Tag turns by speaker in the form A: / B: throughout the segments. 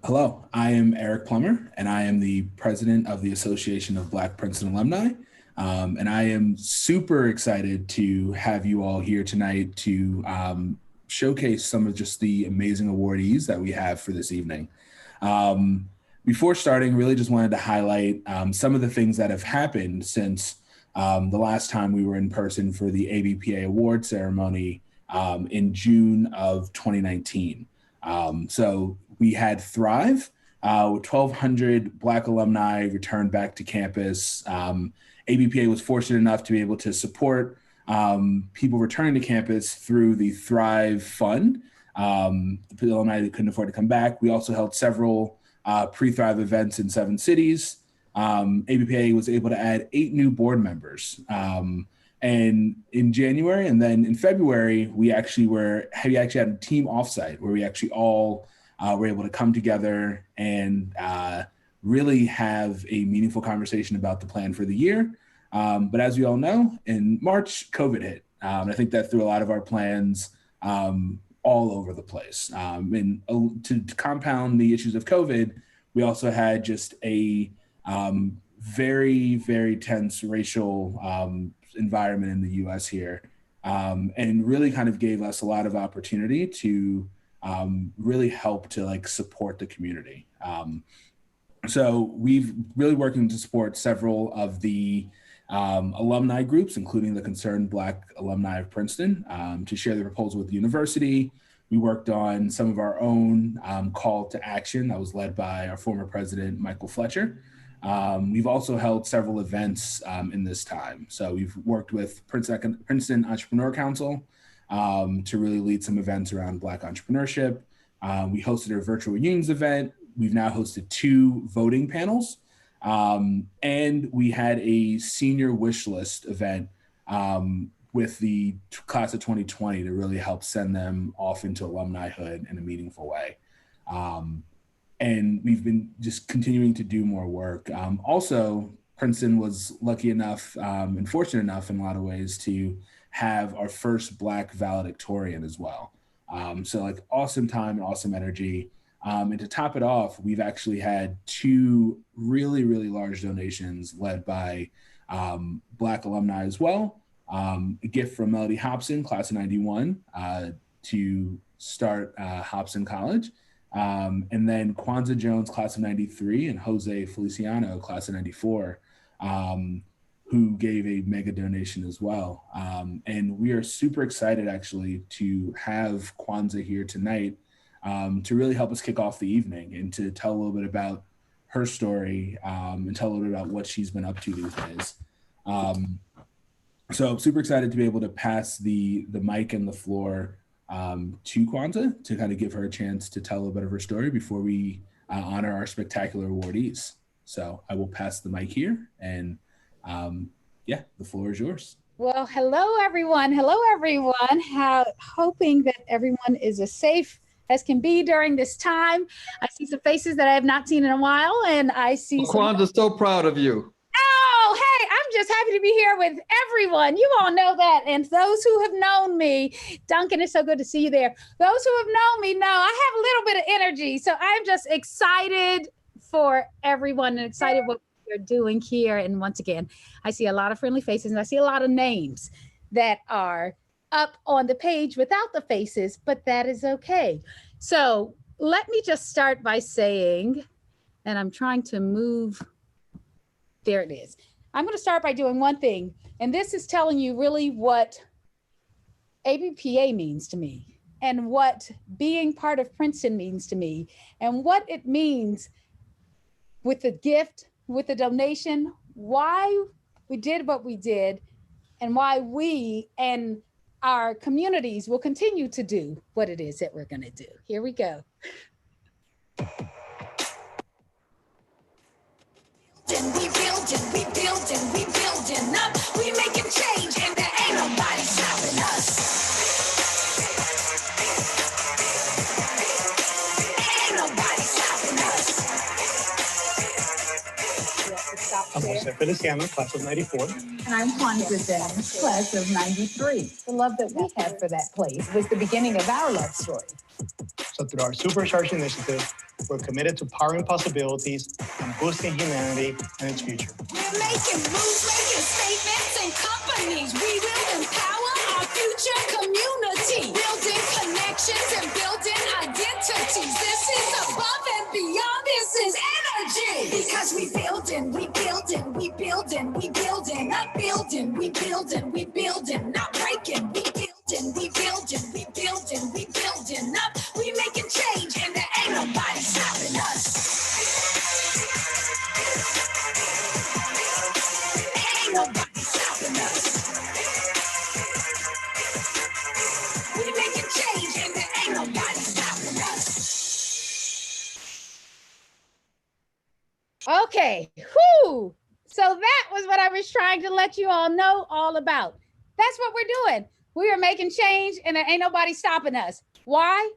A: Hello, I am Eric Plummer, and I am the president of the Association of Black Princeton Alumni. And I am super excited to have you all here tonight to showcase some of just the amazing awardees that we have for this evening. Before starting, really just wanted to highlight some of the things that have happened since the last time we were in person for the ABPA award ceremony in June of 2019. So we had Thrive, with 1,200 Black alumni returned back to campus. ABPA was fortunate enough to be able to support people returning to campus through the Thrive Fund. The alumni that couldn't afford to come back. We also held several pre-Thrive events in 7 cities. ABPA was able to add 8 new board members. And in January and then in February, we actually had a team offsite where we actually all were able to come together and really have a meaningful conversation about the plan for the year. But as we all know, in March, COVID hit. I think that threw a lot of our plans all over the place. And to compound the issues of COVID, we also had just a very, very tense racial environment in the US here, and really kind of gave us a lot of opportunity to really help to support the community. So we've really working to support several of the alumni groups, including the Concerned Black Alumni of Princeton, to share the proposal with the university. We worked on some of our own call to action that was led by our former president, Michael Fletcher. We've also held several events in this time. So we've worked with Princeton Entrepreneur Council to really lead some events around Black entrepreneurship. We hosted a virtual unions event. We've now hosted 2 voting panels. And we had a senior wish list event with the class of 2020 to really help send them off into alumnihood in a meaningful way. And we've been just continuing to do more work. Also, Princeton was lucky enough and fortunate enough in a lot of ways to have our first Black valedictorian as well. So awesome time and awesome energy. And to top it off, we've actually had 2 really, really large donations led by Black alumni as well. A gift from Melody Hobson, class of 91, to start Hobson College. And then Kwanzaa Jones, class of 93, and Jose Feliciano, class of 94, who gave a mega donation as well. And we are super excited actually to have Kwanzaa here tonight to really help us kick off the evening and to tell a little bit about her story and tell a little bit about what she's been up to these days. So I'm super excited to be able to pass the mic and the floor to Kwanzaa to kind of give her a chance to tell a little bit of her story before we honor our spectacular awardees. So I will pass the mic here and the floor is yours.
B: Well, hello everyone. Hoping that everyone is as safe as can be during this time. I see some faces that I have not seen in a while, and I see
C: Kwanzaa's so proud of you.
B: Oh, hey, I'm just happy to be here with everyone. You all know that. And those who have known me, Duncan, it's so good to see you there. Those who have known me know I have a little bit of energy. So I'm just excited for everyone and excited what you're doing here. And once again, I see a lot of friendly faces and I see a lot of names that are up on the page without the faces, but that is okay. So let me just start by saying, and I'm trying to move. There it is. I'm going to start by doing one thing, and this is telling you really what ABPA means to me and what being part of Princeton means to me and what it means with the gift, with the donation, why we did what we did, and why we and our communities will continue to do what it is that we're going to do. Here we go. We building up, we making change, and there ain't nobody stopping us. Ain't nobody stopping us.
C: I'm Jose Feliciano, class of 94.
D: And I'm Juan Cristiano, class of 93. The love that we have for that place was the beginning of our love story.
C: So through our Supercharged initiative, we're committed to powering possibilities and boosting humanity and its future.
E: We're making moves, making statements and companies. We will empower our future community. Building connections and building identities. This is above and beyond. This is energy. Because we building, we building, we building, we building, not building, we building, we building, not breaking, we building, we building, we building, we building up. We making change and there ain't nobody stopping us. Ain't nobody stopping us. We making change and there ain't nobody stopping us.
B: Okay, whoo! So that was what I was trying to let you all know all about. That's what we're doing. We are making change and there ain't nobody stopping us. Why?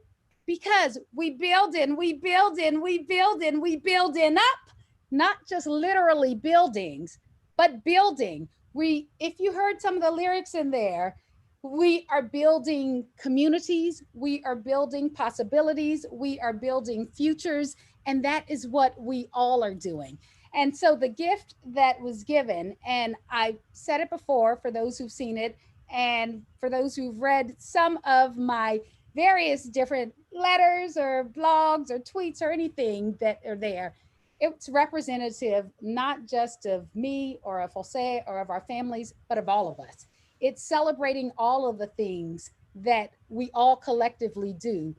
B: Because we building, we building, we building, we building up, not just literally buildings, but building. If you heard some of the lyrics in there, we are building communities, we are building possibilities, we are building futures, and that is what we all are doing. And so the gift that was given, and I said it before for those who've seen it, and for those who've read some of my various different letters or blogs or tweets or anything that are there, it's representative not just of me or of Jose or of our families, but of all of us. It's celebrating all of the things that we all collectively do.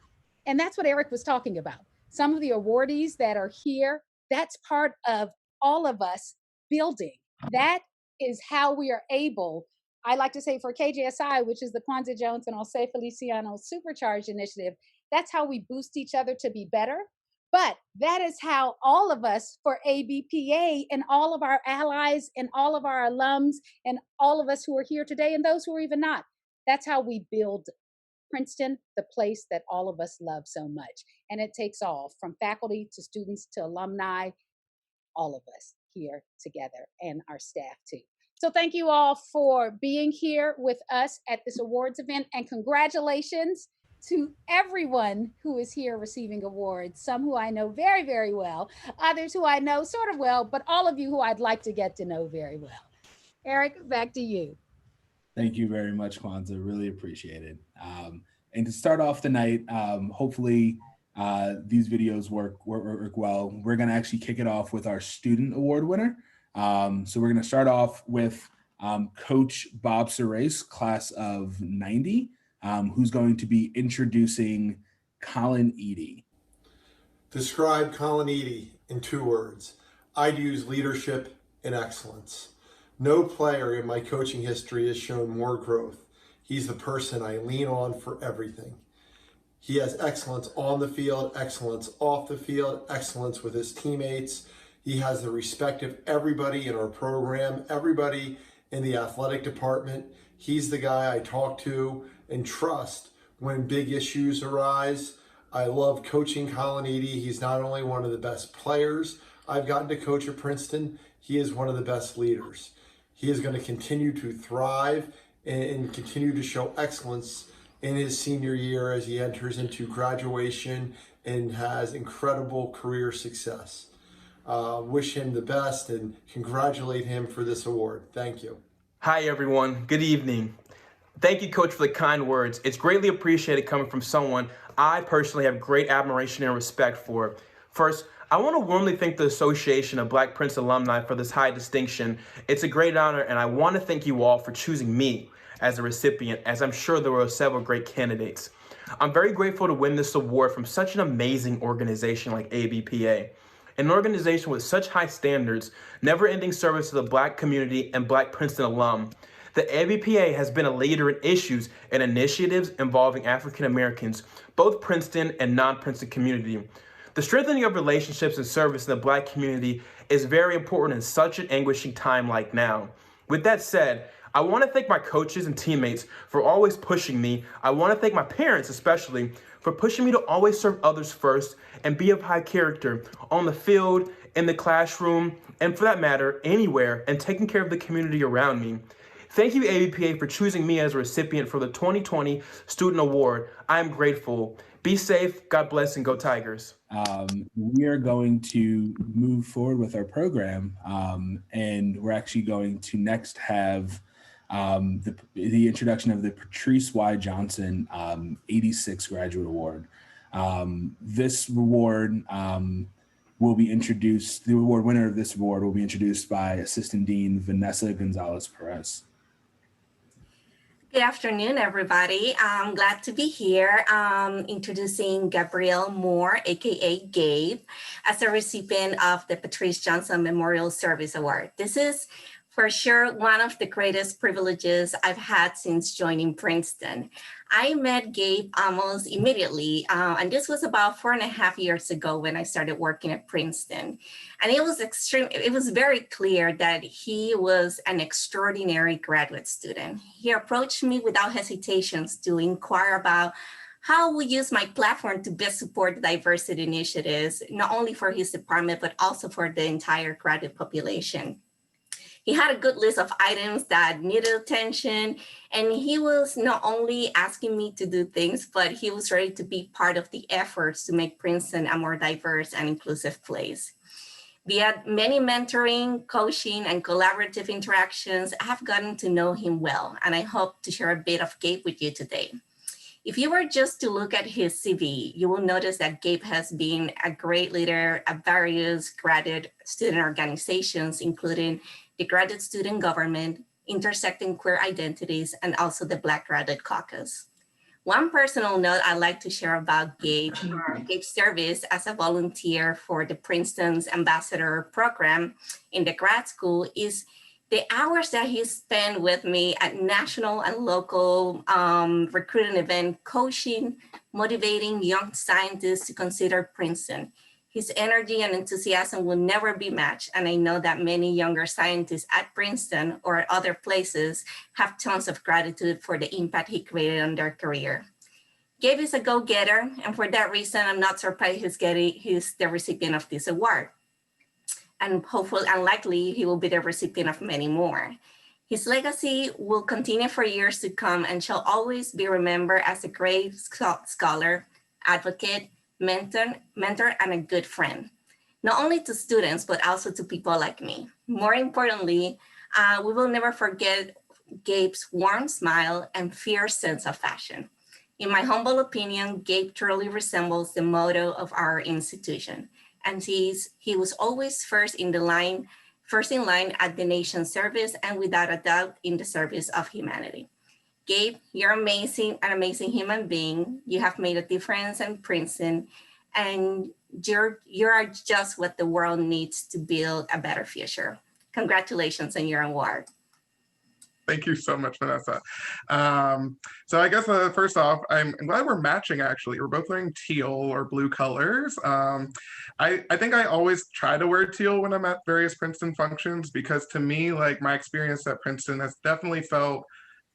B: And that's what Eric was talking about. Some of the awardees that are here, that's part of all of us building. That is how we are able, I like to say for KJSI, which is the Kwanzaa Jones and Jose Feliciano Supercharged Initiative, that's how we boost each other to be better. But that is how all of us for ABPA and all of our allies and all of our alums and all of us who are here today and those who are even not, that's how we build Princeton, the place that all of us love so much. And it takes all from faculty to students to alumni, all of us here together and our staff too. So thank you all for being here with us at this awards event, and congratulations to everyone who is here receiving awards, some who I know very, very well, others who I know sort of well, but all of you who I'd like to get to know very well. Eric, back to you.
A: Thank you very much, Kwanzaa. Really appreciate it. And to start off the night, hopefully these videos work well. We're going to actually kick it off with our student award winner. So we're going to start off with Coach Bob Serace, class of 90, who's going to be introducing Colin Eady.
F: Describe Colin Eady in 2 words. I'd use leadership and excellence. No player in my coaching history has shown more growth. He's the person I lean on for everything. He has excellence on the field, excellence off the field, excellence with his teammates. He has the respect of everybody in our program, everybody in the athletic department. He's the guy I talk to and trust when big issues arise. I love coaching Colin Eady. He's not only one of the best players I've gotten to coach at Princeton, he is one of the best leaders. He is going to continue to thrive and continue to show excellence in his senior year as he enters into graduation and has incredible career success. Wish him the best and congratulate him for this award. Thank you.
G: Hi, everyone. Good evening. Thank you, Coach, for the kind words. It's greatly appreciated coming from someone I personally have great admiration and respect for. First, I want to warmly thank the Association of Black Princeton Alumni for this high distinction. It's a great honor, and I want to thank you all for choosing me as a recipient, as I'm sure there were several great candidates. I'm very grateful to win this award from such an amazing organization like ABPA. An organization with such high standards, never-ending service to the Black community and Black Princeton alum. The ABPA has been a leader in issues and initiatives involving African Americans, both Princeton and non-Princeton community. The strengthening of relationships and service in the Black community is very important in such an anguishing time like now. With that said, I want to thank my coaches and teammates for always pushing me. I want to thank my parents especially for pushing me to always serve others first and be of high character on the field in the classroom, and for that matter, anywhere, and taking care of the community around me. Thank you, ABPA, for choosing me as a recipient for the 2020 Student Award. I'm grateful. Be safe, God bless, and go Tigers.
A: We are going to move forward with our program, and we're actually going to next have the introduction of the Patrice Y. Johnson 86 Graduate Award. This award will be introduced, the award winner of this award will be introduced by Assistant Dean Vanessa Gonzalez-Perez.
H: Good afternoon, everybody. I'm glad to be here introducing Gabrielle Moore, aka Gabe, as a recipient of the Patrice Johnson Memorial Service Award. This is for sure one of the greatest privileges I've had since joining Princeton. I met Gabe almost immediately, and this was about 4.5 years ago when I started working at Princeton. And it was very clear that he was an extraordinary graduate student. He approached me without hesitations to inquire about how we use my platform to best support diversity initiatives, not only for his department, but also for the entire graduate population. He had a good list of items that needed attention, and he was not only asking me to do things, but he was ready to be part of the efforts to make Princeton a more diverse and inclusive place. Via many mentoring, coaching, and collaborative interactions, I have gotten to know him well, and I hope to share a bit of Gabe with you today. If you were just to look at his CV, you will notice that Gabe has been a great leader at various graduate student organizations, including the Graduate Student Government, Intersecting Queer Identities, and also the Black Graduate Caucus. One personal note I'd like to share about Gabe's service as a volunteer for the Princeton's Ambassador Program in the grad school is the hours that he spent with me at national and local recruiting event, coaching, motivating young scientists to consider Princeton. His energy and enthusiasm will never be matched, and I know that many younger scientists at Princeton or at other places have tons of gratitude for the impact he created on their career. Gabe is a go-getter, and for that reason, I'm not surprised he's the recipient of this award. And hopefully and likely, he will be the recipient of many more. His legacy will continue for years to come and shall always be remembered as a great scholar, advocate, mentor, and a good friend, not only to students, but also to people like me. More importantly, we will never forget Gabe's warm smile and fierce sense of fashion. In my humble opinion, Gabe truly resembles the motto of our institution, and he was always first in line at the nation's service, and without a doubt in the service of humanity. Gabe, you're amazing, an amazing human being. You have made a difference in Princeton, and you're just what the world needs to build a better future. Congratulations on your award.
I: Thank you so much, Vanessa. So I guess first off, I'm glad we're matching, actually. We're both wearing teal or blue colors. I think I always try to wear teal when I'm at various Princeton functions, because to me, like, my experience at Princeton has definitely felt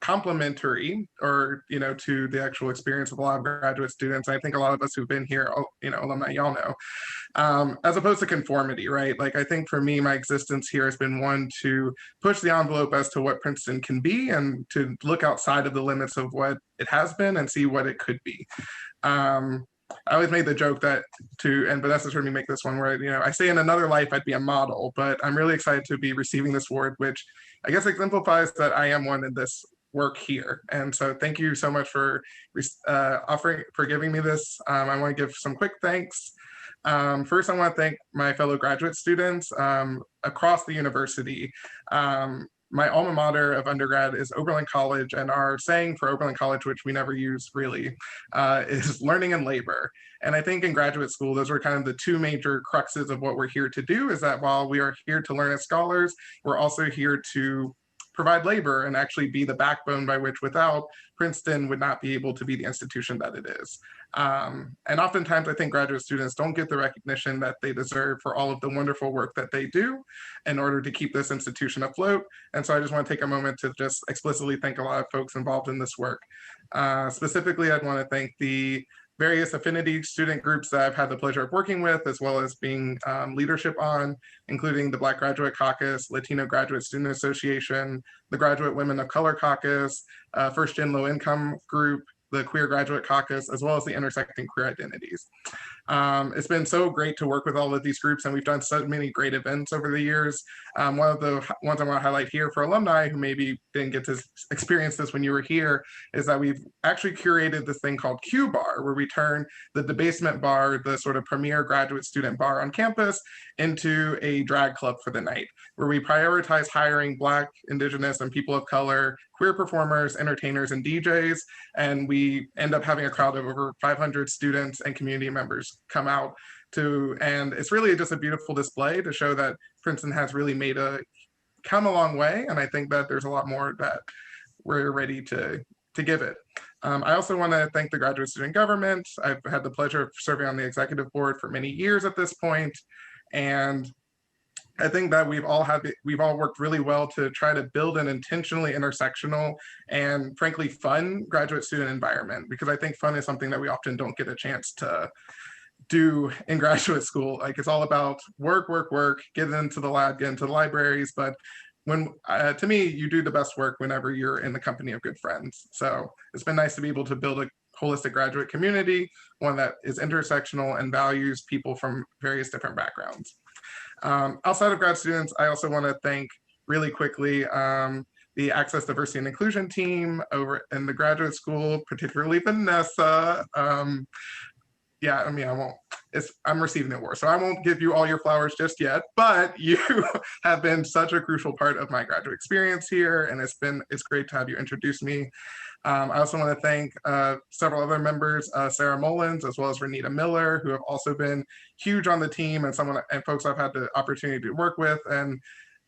I: complementary, or, to the actual experience of a lot of graduate students. I think a lot of us who've been here, alumni, y'all know, as opposed to conformity, right? Like, I think for me, my existence here has been one to push the envelope as to what Princeton can be, and to look outside of the limits of what it has been and see what it could be. I always made the joke that and Vanessa's heard me make this one, where, I say in another life I'd be a model, but I'm really excited to be receiving this award, which I guess exemplifies that I am one in this work here. And so thank you so much for giving me this. I want to give some quick thanks. First, I want to thank my fellow graduate students across the university. My alma mater of undergrad is Oberlin College, and our saying for Oberlin College, which we never use really, is learning and labor. And I think in graduate school, those are kind of the two major cruxes of what we're here to do, is that while we are here to learn as scholars, we're also here to provide labor and actually be the backbone by which without Princeton would not be able to be the institution that it is. And oftentimes I think graduate students don't get the recognition that they deserve for all of the wonderful work that they do in order to keep this institution afloat. And so I just want to take a moment to just explicitly thank a lot of folks involved in this work. Specifically, I'd want to thank the various affinity student groups that I've had the pleasure of working with, as well as being leadership on, including the Black Graduate Caucus, Latino Graduate Student Association, the Graduate Women of Color Caucus, First Gen Low Income Group, the Queer Graduate Caucus, as well as the Intersecting Queer Identities. It's been so great to work with all of these groups, and we've done so many great events over the years. One of the ones I want to highlight here for alumni who maybe didn't get to experience this when you were here is that we've actually curated this thing called Q Bar, where we turn the debasement bar, the sort of premier graduate student bar on campus, into a drag club for the night, where we prioritize hiring Black, Indigenous, and people of color, queer performers, entertainers, and DJs, and we end up having a crowd of over 500 students and community members come out to, and it's really just a beautiful display to show that Princeton has really come a long way, and I think that there's a lot more that we're ready to give it. I also want to thank the graduate student government. I've had the pleasure of serving on the executive board for many years at this point, and I think that we've all worked really well to try to build an intentionally intersectional and frankly fun graduate student environment, because I think fun is something that we often don't get a chance to do in graduate school. Like, it's all about work, get into the lab, get into the libraries, but when to me, you do the best work whenever you're in the company of good friends. So it's been nice to be able to build a holistic graduate community, one that is intersectional and values people from various different backgrounds. Outside of grad students, I also want to thank really quickly the Access, Diversity, and Inclusion team over in the graduate school, particularly Vanessa. Yeah, I mean, I'm receiving the award, so I won't give you all your flowers just yet, but you have been such a crucial part of my graduate experience here, and it's great to have you introduce me. I also want to thank several other members, Sarah Mullins, as well as Renita Miller, who have also been huge on the team and folks I've had the opportunity to work with. And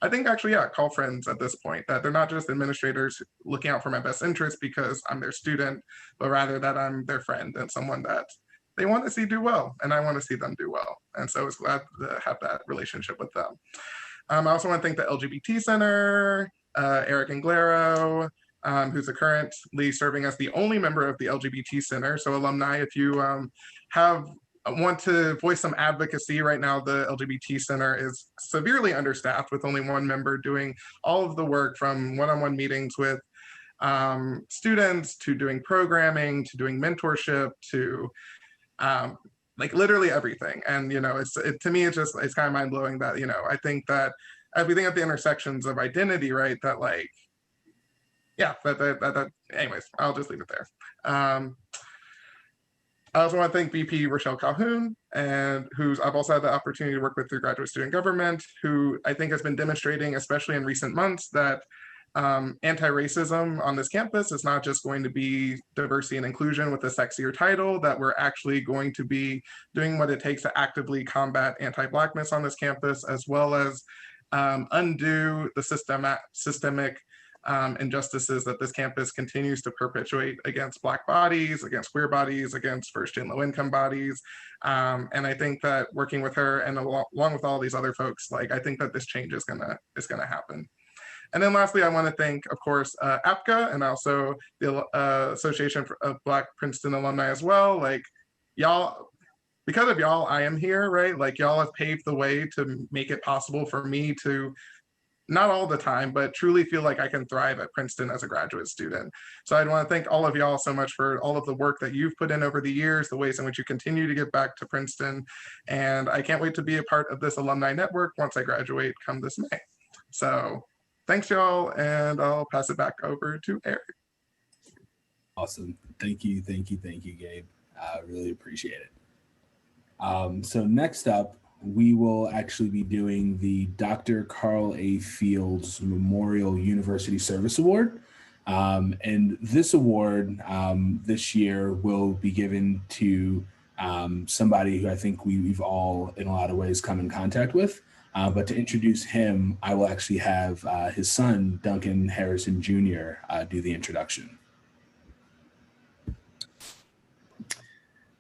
I: I think actually, yeah, call friends at this point, that they're not just administrators looking out for my best interest because I'm their student, but rather that I'm their friend and someone that they want to see do well, and I want to see them do well. And so I was glad to have that relationship with them. I also want to thank the LGBT Center, Eric Anglero, who's currently serving as the only member of the LGBT Center. So alumni, if you want to voice some advocacy right now, the LGBT Center is severely understaffed with only one member doing all of the work, from one-on-one meetings with students, to doing programming, to doing mentorship, to like literally everything. And to me, it's kind of mind-blowing that I think that as we think at the intersections of identity, right, that like, yeah, that anyways, I'll just leave it there. I also want to thank VP Rochelle Calhoun, and I've also had the opportunity to work with through graduate student government, who I think has been demonstrating, especially in recent months, that anti-racism on this campus is not just going to be diversity and inclusion with a sexier title, that we're actually going to be doing what it takes to actively combat anti-Blackness on this campus, as well as undo the systemic injustices that this campus continues to perpetuate against Black bodies, against queer bodies, against first and low income bodies. And I think that working with her and along with all these other folks, like, I think that this change is gonna happen. And then lastly, I want to thank, of course, ABPA, and also the Association of Black Princeton Alumni as well. Like, y'all, because of y'all, I am here, right? Like, y'all have paved the way to make it possible for me to, not all the time, but truly feel like I can thrive at Princeton as a graduate student. So I'd want to thank all of y'all so much for all of the work that you've put in over the years, the ways in which you continue to give back to Princeton. And I can't wait to be a part of this alumni network once I graduate come this May. So thanks, y'all, and I'll pass it back over to Eric.
A: Awesome. Thank you, Gabe. I really appreciate it. So next up, we will actually be doing the Dr. Carl A. Fields Memorial University Service Award. And this award this year will be given to somebody who I think we've all, in a lot of ways, come in contact with. But to introduce him, I will actually have his son, Duncan Harrison Jr., do the introduction.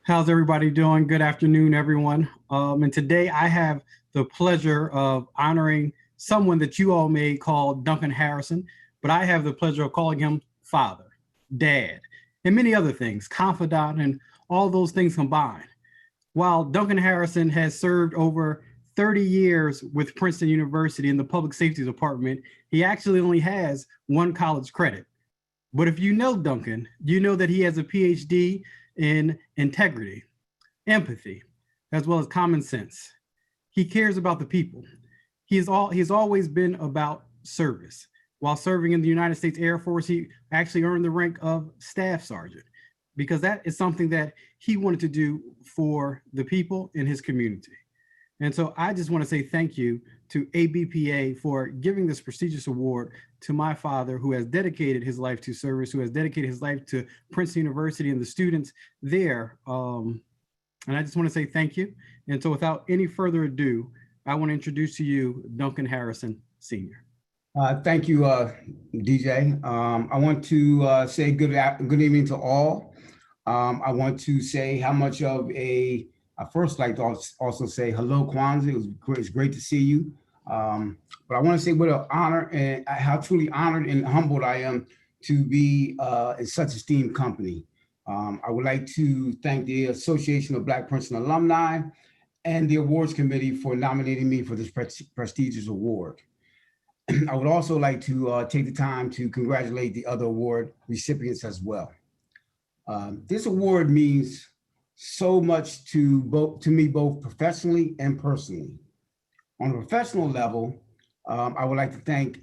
J: How's everybody doing? Good afternoon, everyone. And today I have the pleasure of honoring someone that you all may call Duncan Harrison, but I have the pleasure of calling him father, dad, and many other things, confidant, and all those things combined. While Duncan Harrison has served over 30 years with Princeton University in the public safety department, he actually only has one college credit. But if you know Duncan, you know that he has a PhD in integrity, empathy, as well as common sense. He cares about the people. He's always been about service. While serving in the United States Air Force, he actually earned the rank of staff sergeant because that is something that he wanted to do for the people in his community. And so I just want to say thank you to ABPA for giving this prestigious award to my father, who has dedicated his life to service, who has dedicated his life to Princeton University and the students there. And I just want to say thank you. And so without any further ado, I want to introduce to you Duncan Harrison, Sr.
K: Thank you, DJ. I want to say good evening to all. I want to say how much of I first like to also say hello, Kwanzaa. It's great to see you. But I want to say what an honor and how truly honored and humbled I am to be in such esteemed company. I would like to thank the Association of Black Princeton Alumni and the awards committee for nominating me for this prestigious award. I would also like to take the time to congratulate the other award recipients as well. This award means so much to me, both professionally and personally. On a professional level, I would like to thank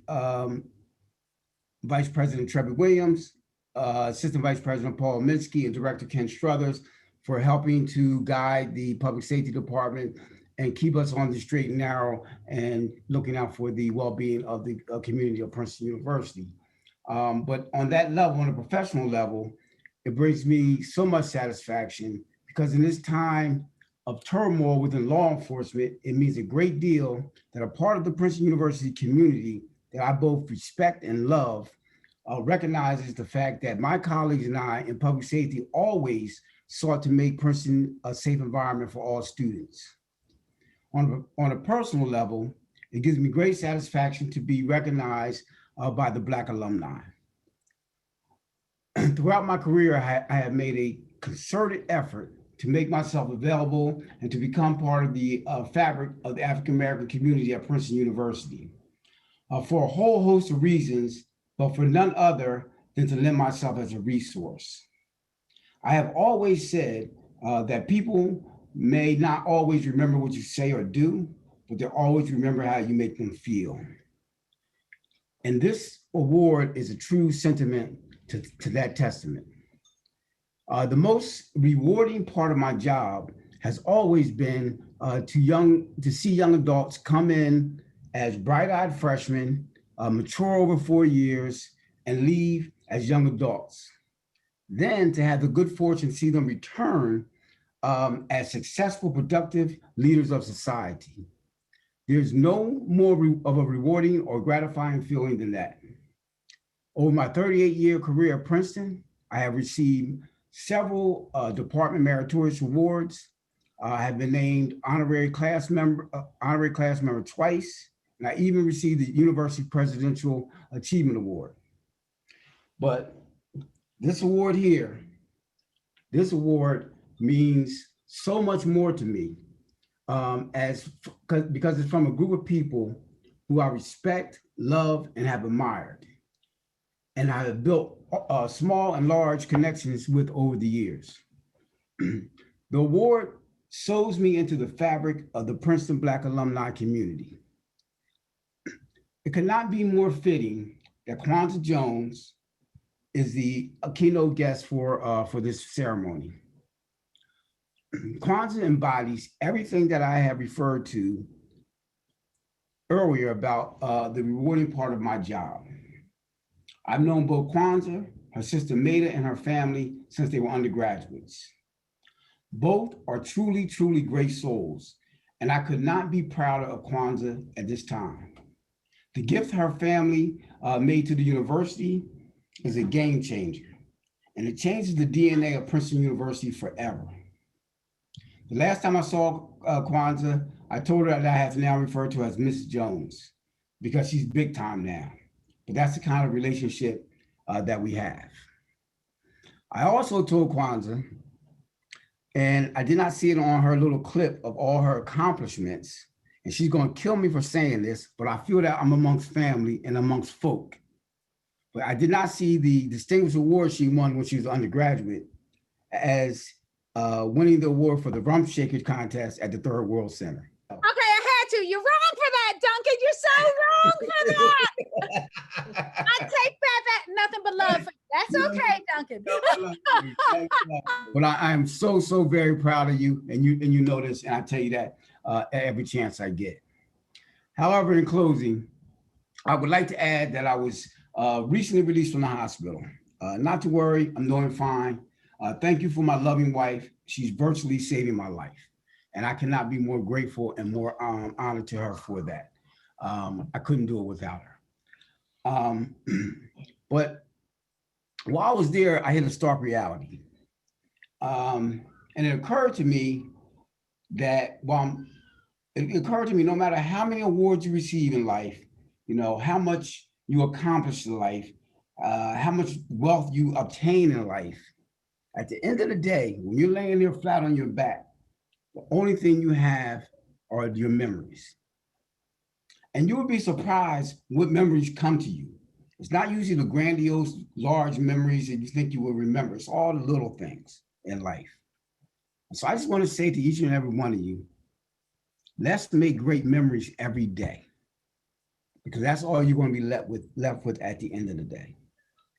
K: Vice President Trevor Williams, Assistant Vice President Paul Minsky, and Director Ken Struthers for helping to guide the Public Safety Department and keep us on the straight and narrow and looking out for the well-being of the community of Princeton University. But on that level, on a professional level, it brings me so much satisfaction because in this time of turmoil within law enforcement, it means a great deal that a part of the Princeton University community that I both respect and love recognizes the fact that my colleagues and I in public safety always sought to make Princeton a safe environment for all students. On a personal level, it gives me great satisfaction to be recognized by the Black alumni. Throughout my career, I have made a concerted effort to make myself available and to become part of the fabric of the African-American community at Princeton University for a whole host of reasons, but for none other than to lend myself as a resource. I have always said that people may not always remember what you say or do, but they'll always remember how you make them feel. And this award is a true sentiment to that testament. The most rewarding part of my job has always been to see young adults come in as bright-eyed freshmen, mature over 4 years, and leave as young adults. Then to have the good fortune to see them return as successful, productive leaders of society. There's no more of a rewarding or gratifying feeling than that. Over my 38-year career at Princeton, I have received several department meritorious awards. I have been named honorary class member twice, and I even received the University Presidential Achievement Award. But this award here, this award means so much more to me because it's from a group of people who I respect, love, and have admired. And I have built small and large connections with over the years. The award sews me into the fabric of the Princeton Black alumni community. It could not be more fitting that Kwanzaa Jones is the keynote guest for this ceremony. Kwanzaa embodies everything that I have referred to earlier about the rewarding part of my job. I've known both Kwanzaa, her sister Maida, and her family since they were undergraduates. Both are truly, truly great souls, and I could not be prouder of Kwanzaa at this time. The gift her family made to the university is a game changer, and it changes the DNA of Princeton University forever. The last time I saw Kwanzaa, I told her that I have to now refer to her as Miss Jones because she's big time now. But that's the kind of relationship that we have. I also told Kwanzaa And I did not see it on her little clip of all her accomplishments. And she's going to kill me for saying this, but I feel that I'm amongst family and amongst folk. But I did not see the distinguished award she won when she was an undergraduate as winning the award for the Rump Shakers contest at the Third World Center.
B: Okay, I had to. You're wrong for that, Duncan. You're so wrong for that. I take that nothing but love for you. That's okay, Duncan.
K: But I am so very proud of you, and you know this, and I tell you that every chance I get. However, in closing, I would like to add that I was recently released from the hospital. Not to worry, I'm doing fine. Thank you for my loving wife. She's virtually saving my life. And I cannot be more grateful and more honored to her for that. I couldn't do it without her. But while I was there, I hit a stark reality. And it occurred to me that it occurred to me, no matter how many awards you receive in life, you know, how much you accomplish in life, how much wealth you obtain in life, at the end of the day, when you're laying there flat on your back, the only thing you have are your memories. And you would be surprised what memories come to you. It's not usually the grandiose, large memories that you think you will remember. It's all the little things in life. So I just want to say to each and every one of you, let's make great memories every day, because that's all you're going to be left with at the end of the day.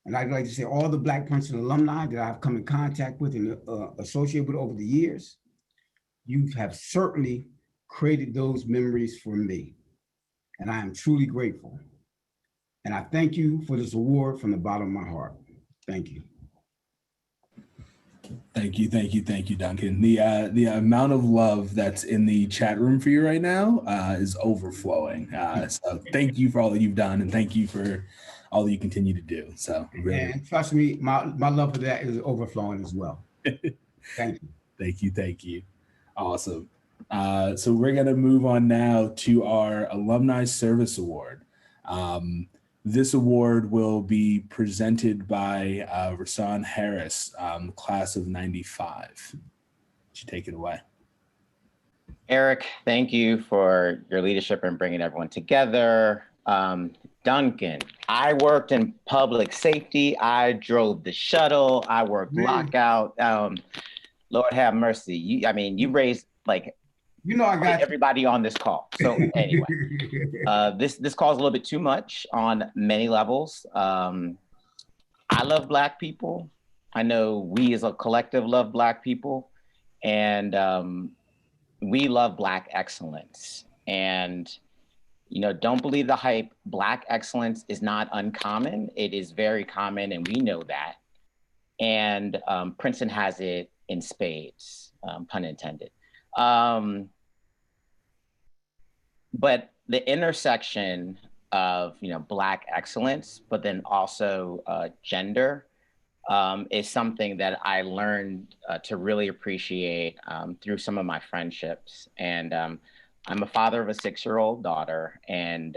K: And I'd like to say all the Black Princeton alumni that I've come in contact with and associated with over the years, you have certainly created those memories for me. And I am truly grateful. And I thank you for this award from the bottom of my heart. Thank you.
A: Thank you, Duncan. The amount of love that's in the chat room for you right now is overflowing. So thank you for all that you've done, and thank you for all that you continue to do. So really,
K: and trust me, my love for that is overflowing as well. Thank you.
A: Thank you. Awesome. So we're gonna move on now to our Alumni Service Award. This award will be presented by Rasan Harris, class of 95. You take it away.
L: Eric, thank you for your leadership and bringing everyone together. Duncan, I worked in public safety. I drove the shuttle. I worked lockout. Lord have mercy. You raised like,
K: I got
L: everybody on this call. So anyway, this call is a little bit too much on many levels. I love Black people. I know we as a collective love Black people, and we love Black excellence. And don't believe the hype. Black excellence is not uncommon. It is very common, and we know that. And Princeton has it in spades, pun intended. But the intersection of Black excellence, but then also gender, is something that I learned to really appreciate through some of my friendships. And I'm a father of a 6-year-old daughter, and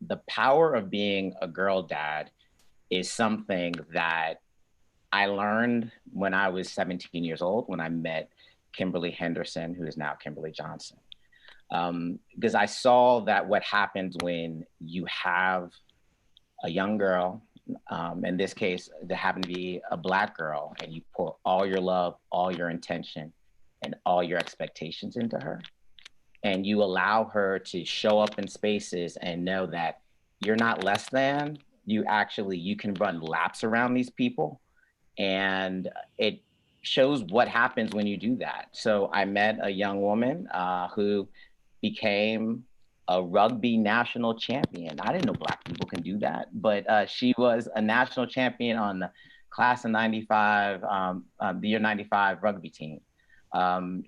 L: the power of being a girl dad is something that I learned when I was 17 years old, when I met Kimberly Henderson, who is now Kimberly Johnson. Because I saw that what happens when you have a young girl, in this case, there happened to be a Black girl, and you pour all your love, all your intention, and all your expectations into her, and you allow her to show up in spaces and know that you're not less than, you can run laps around these people. And it shows what happens when you do that. So I met a young woman who became a rugby national champion. I didn't know Black people can do that, but she was a national champion on the class of 95, the year 95 rugby team.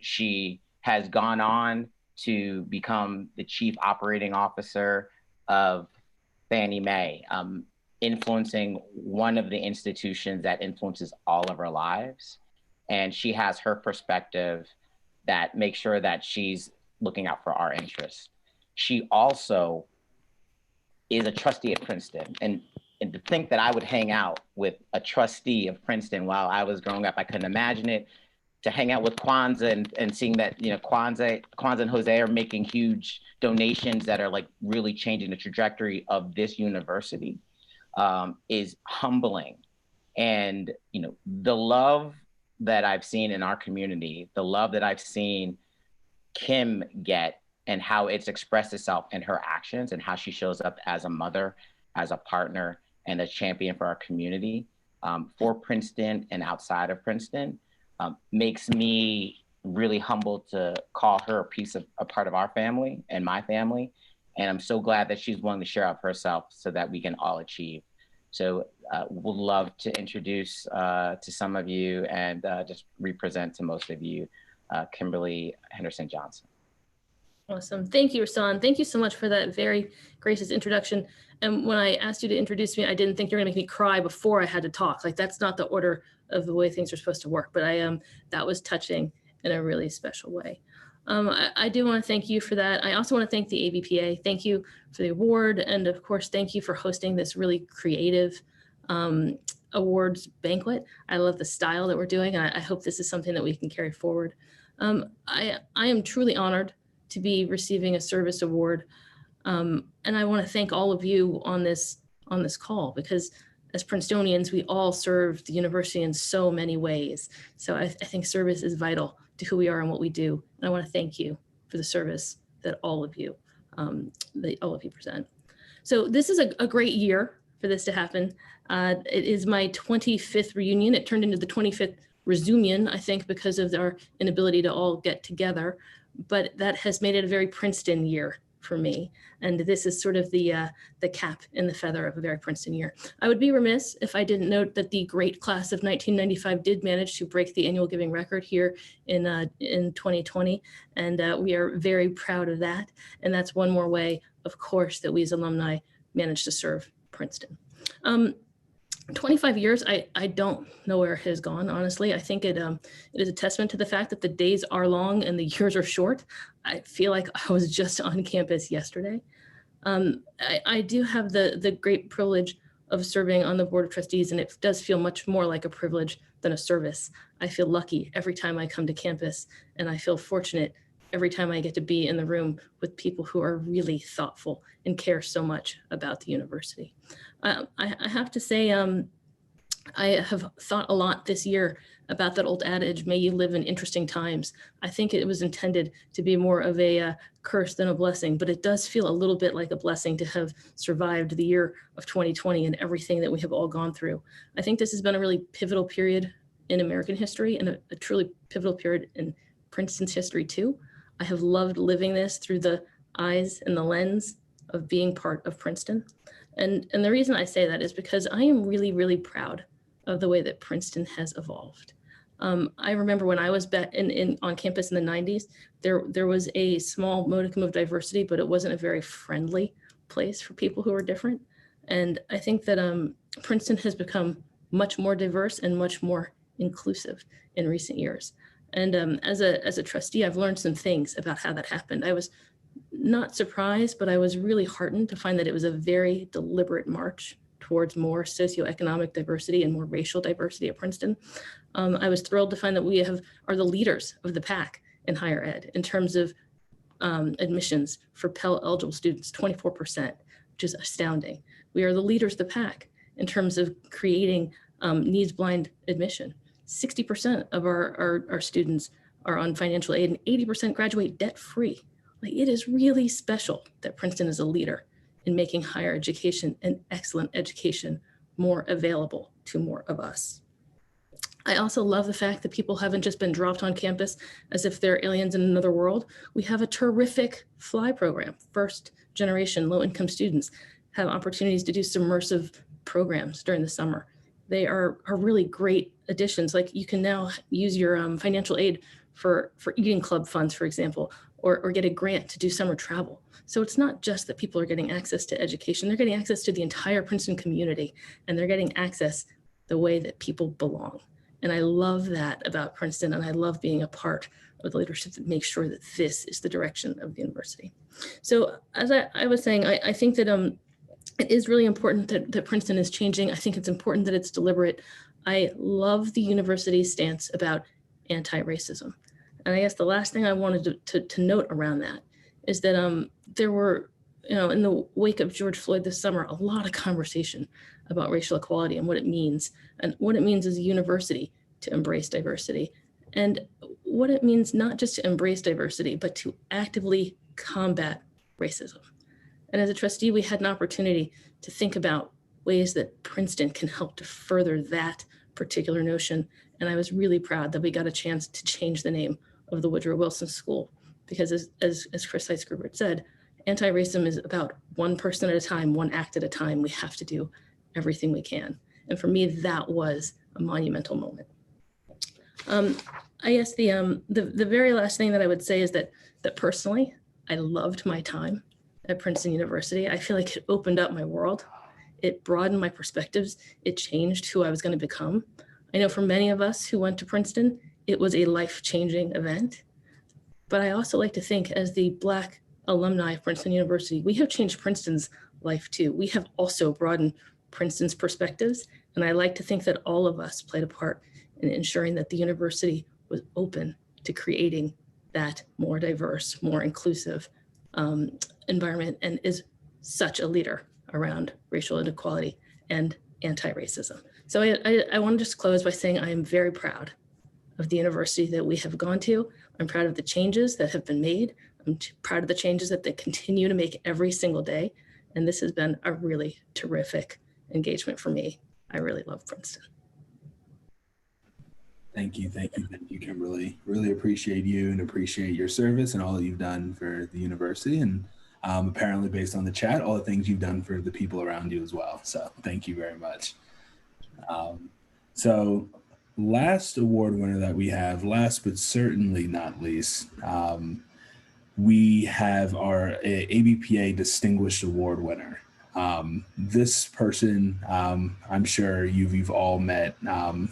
L: She has gone on to become the chief operating officer of Fannie Mae, influencing one of the institutions that influences all of our lives. And she has her perspective that makes sure that she's looking out for our interests. She also is a trustee at Princeton. And to think that I would hang out with a trustee of Princeton while I was growing up, I couldn't imagine it. to hang out with Kwanzaa and seeing that, you know, Kwanzaa and Jose are making huge donations that are like really changing the trajectory of this university is humbling. And, you know, the love that I've seen in our community, the love that I've seen Kim get and how it's expressed itself in her actions and how she shows up as a mother, as a partner, and a champion for our community, for Princeton and outside of Princeton, makes me really humbled to call her a part of our family and my family. And I'm so glad that she's willing to share of herself so that we can all achieve. So would love to introduce to some of you and just represent to most of you, Kimberly Henderson Johnson.
M: Awesome. Thank you, Rasan. Thank you so much for that very gracious introduction. And when I asked you to introduce me, I didn't think you were gonna make me cry before I had to talk. Like, that's not the order of the way things are supposed to work, but that was touching in a really special way. I do want to thank you for that. I also want to thank the ABPA. Thank you for the award. And of course, thank you for hosting this really creative awards banquet. I love the style that we're doing, and I hope this is something that we can carry forward. I am truly honored to be receiving a service award. And I want to thank all of you on this call, because as Princetonians, we all serve the university in so many ways. So I think service is vital to who we are and what we do. And I want to thank you for the service that all of you present. So this is a great year for this to happen. It is my 25th reunion. It turned into the 25th resumion, I think, because of our inability to all get together. But that has made it a very Princeton year for me. And this is sort of the cap in the feather of a very Princeton year. I would be remiss if I didn't note that the great class of 1995 did manage to break the annual giving record here in 2020. And we are very proud of that. And that's one more way, of course, that we as alumni managed to serve Princeton. 25 years, I don't know where it has gone, honestly. I think it is a testament to the fact that the days are long and the years are short. I feel like I was just on campus yesterday. I do have the great privilege of serving on the Board of Trustees, and it does feel much more like a privilege than a service. I feel lucky every time I come to campus, and I feel fortunate every time I get to be in the room with people who are really thoughtful and care so much about the university. I have to say, I have thought a lot this year about that old adage, may you live in interesting times. I think it was intended to be more of a curse than a blessing, but it does feel a little bit like a blessing to have survived the year of 2020 and everything that we have all gone through. I think this has been a really pivotal period in American history and a truly pivotal period in Princeton's history too. I have loved living this through the eyes and the lens of being part of Princeton. And the reason I say that is because I am really, really proud of the way that Princeton has evolved. I remember when I was on campus in the 90s, there was a small modicum of diversity, but it wasn't a very friendly place for people who are different. And I think that Princeton has become much more diverse and much more inclusive in recent years. And as a trustee, I've learned some things about how that happened. I was not surprised, but I was really heartened to find that it was a very deliberate march towards more socioeconomic diversity and more racial diversity at Princeton. I was thrilled to find that we are the leaders of the pack in higher ed in terms of admissions for Pell eligible students, 24%, which is astounding. We are the leaders of the pack in terms of creating needs blind admission. 60% of our students are on financial aid and 80% graduate debt free. Like, it is really special that Princeton is a leader in making higher education and excellent education more available to more of us. I also love the fact that people haven't just been dropped on campus as if they're aliens in another world. We have a terrific fly program. First generation low-income students have opportunities to do submersive programs during the summer. They are really great additions. Like, you can now use your financial aid for eating club funds, for example, or get a grant to do summer travel. So it's not just that people are getting access to education, they're getting access to the entire Princeton community, and they're getting access the way that people belong. And I love that about Princeton, and I love being a part of the leadership that makes sure that this is the direction of the university. So as I was saying, I think that it is really important that Princeton is changing. I think it's important that it's deliberate. I love the university's stance about anti-racism. And I guess the last thing I wanted to note around that is that there were, in the wake of George Floyd this summer, a lot of conversation about racial equality and what it means as a university to embrace diversity, and what it means not just to embrace diversity, but to actively combat racism. And as a trustee, we had an opportunity to think about ways that Princeton can help to further that particular notion. And I was really proud that we got a chance to change the name of the Woodrow Wilson School, because as Chris Heisgruber said, anti-racism is about one person at a time, one act at a time. We have to do everything we can. And for me, that was a monumental moment. I guess the very last thing that I would say is that personally, I loved my time at Princeton University. I feel like it opened up my world. It broadened my perspectives. It changed who I was going to become. I know for many of us who went to Princeton, it was a life-changing event. But I also like to think, as the Black alumni of Princeton University, we have changed Princeton's life too. We have also broadened Princeton's perspectives. And I like to think that all of us played a part in ensuring that the university was open to creating that more diverse, more inclusive environment, and is such a leader around racial inequality and anti-racism. So I want to just close by saying I am very proud of the university that we have gone to. I'm proud of the changes that have been made. I'm proud of the changes that they continue to make every single day. And this has been a really terrific engagement for me. I really love Princeton.
A: Thank you, Kimberly. Really appreciate you and appreciate your service and all that you've done for the university, and apparently based on the chat, all the things you've done for the people around you as well. So thank you very much. So last award winner that we have, last but certainly not least, we have our ABPA Distinguished Award winner. This person, I'm sure you've all met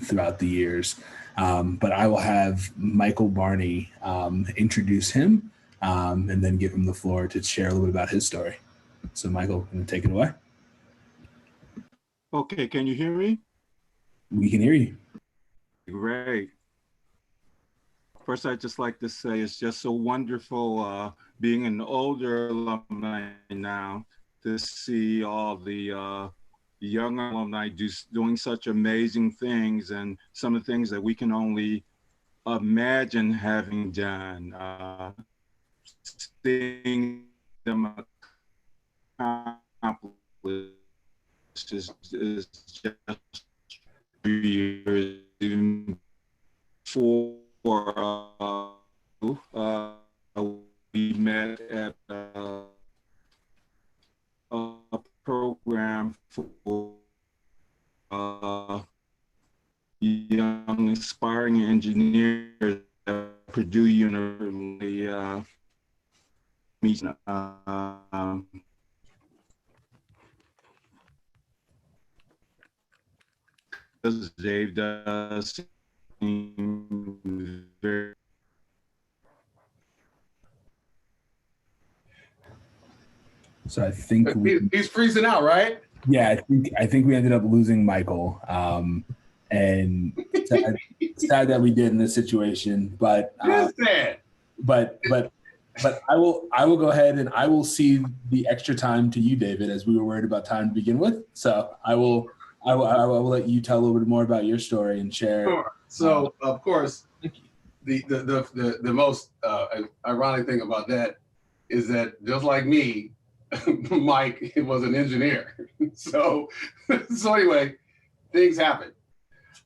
A: throughout the years, but I will have Michael Barney introduce him and then give him the floor to share a little bit about his story. So Michael, can you take it away?
N: Okay, can you hear me?
A: We can hear you.
N: Great. First, I'd just like to say it's just so wonderful being an older alumni now to see all the young alumni doing such amazing things, and some of the things that we can only imagine having done. Seeing them accomplish is just years before we met at a program for young aspiring engineers at Purdue University. Dave does very.
A: So I think
O: he's freezing out, right?
A: Yeah, I think we ended up losing Michael, and sad that we did in this situation. But but I will go ahead and I will cede the extra time to you, David, as we were worried about time to begin with. So I will let you tell a little bit more about your story and share.
O: Sure. So of course, the most ironic thing about that is that just like me, Mike was an engineer. So anyway, things happen.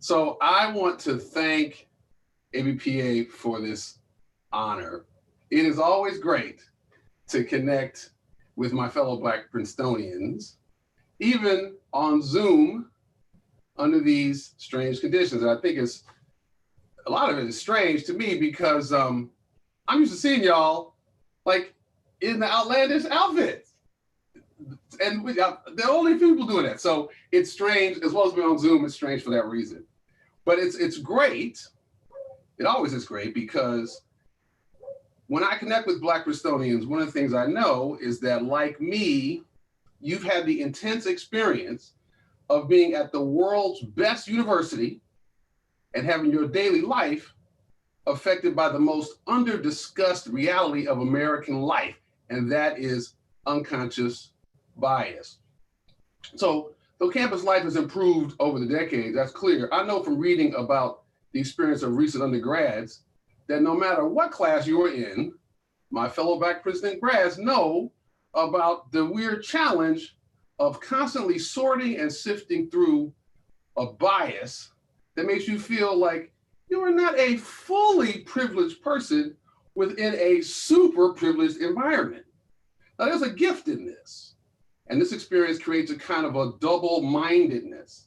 O: So I want to thank ABPA for this honor. It is always great to connect with my fellow Black Princetonians, even on Zoom under these strange conditions. And I think a lot of it is strange to me because I'm used to seeing y'all like in the outlandish outfits. And the only people doing that. So it's strange, as well as being on Zoom, it's strange for that reason. But it's great. It always is great because when I connect with Black Princetonians, one of the things I know is that, like me, you've had the intense experience of being at the world's best university and having your daily life affected by the most under-discussed reality of American life, and that is unconscious bias. So though campus life has improved over the decades, that's clear. I know from reading about the experience of recent undergrads that no matter what class you're in, my fellow Black Princeton grads know about the weird challenge of constantly sorting and sifting through a bias that makes you feel like you are not a fully privileged person within a super privileged environment. Now, there's a gift in this, and this experience creates a kind of a double-mindedness.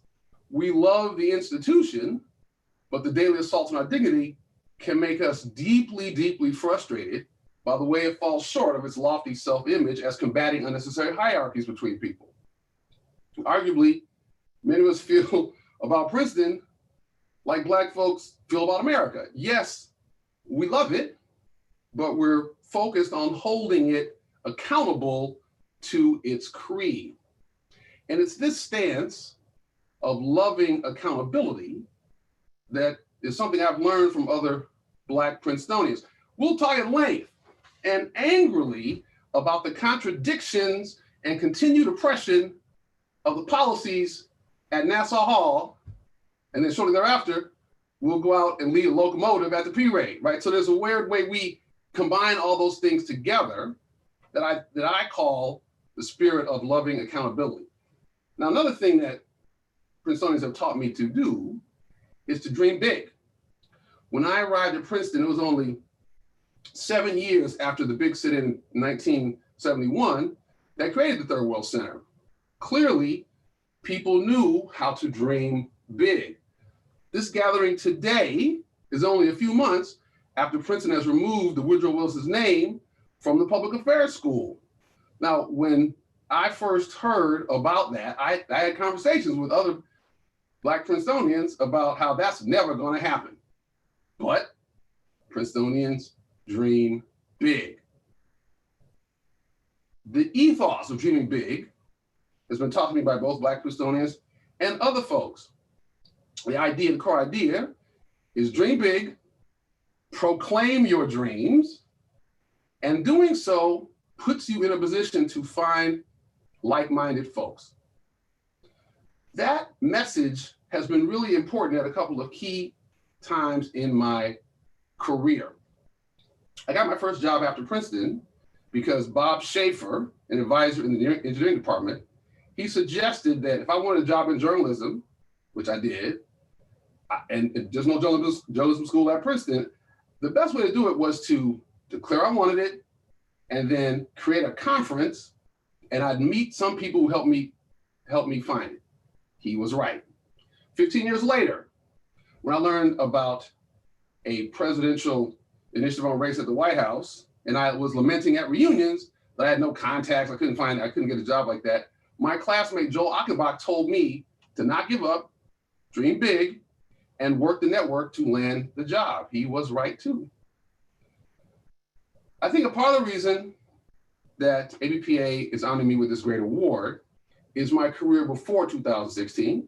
O: We love the institution, but the daily assaults on our dignity can make us deeply, deeply frustrated by the way it falls short of its lofty self-image as combating unnecessary hierarchies between people. Arguably, many of us feel about Princeton like Black folks feel about America. Yes, we love it, but we're focused on holding it accountable to its creed. And it's this stance of loving accountability that is something I've learned from other Black Princetonians. We'll talk at length and angrily about the contradictions and continued oppression of the policies at Nassau Hall, and then shortly thereafter, we'll go out and lead a locomotive at the P-Raid, right? So there's a weird way we combine all those things together that I call the spirit of loving accountability. Now, another thing that Princetonians have taught me to do is to dream big. When I arrived at Princeton, it was only 7 years after the big sit-in 1971 that created the Third World Center. Clearly, people knew how to dream big. This gathering today is only a few months after Princeton has removed the Woodrow Wilson's name from the public affairs school. Now, when I first heard about that, I had conversations with other Black Princetonians about how that's never going to happen. But Princetonians dream big. The ethos of dreaming big has been taught to me by both Black Princetonians and other folks. The core idea is dream big, proclaim your dreams, and doing so puts you in a position to find like-minded folks. That message has been really important at a couple of key times in my career. I got my first job after Princeton because Bob Schaefer, an advisor in the engineering department, he suggested that if I wanted a job in journalism, which I did, and there's no journalism school at Princeton, the best way to do it was to declare I wanted it and then create a conference, and I'd meet some people who helped me find it. He was right. 15 years later, when I learned about a presidential initiative on race at the White House, and I was lamenting at reunions that I had no contacts, I couldn't get a job like that, my classmate Joel Achenbach told me to not give up, dream big, and work the network to land the job. He was right too. I think a part of the reason that ABPA is honoring me with this great award is my career before 2016.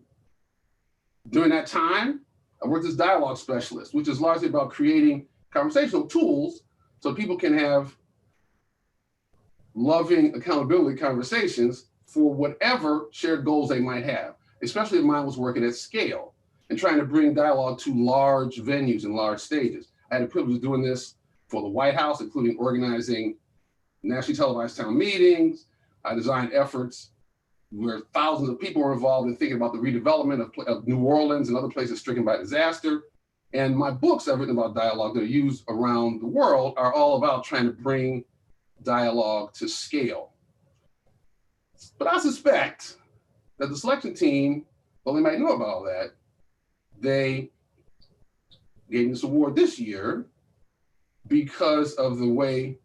O: During that time, I worked as dialogue specialist, which is largely about creating conversational tools so people can have loving accountability conversations for whatever shared goals they might have, especially if mine was working at scale and trying to bring dialogue to large venues and large stages. I had the privilege of doing this for the White House, including organizing nationally televised town meetings. I designed efforts where thousands of people were involved in thinking about the redevelopment of New Orleans and other places stricken by disaster. And my books I've written about dialogue that are used around the world are all about trying to bring dialogue to scale. But I suspect that the selection team, well, they might know about all that, they gave me this award this year because of the way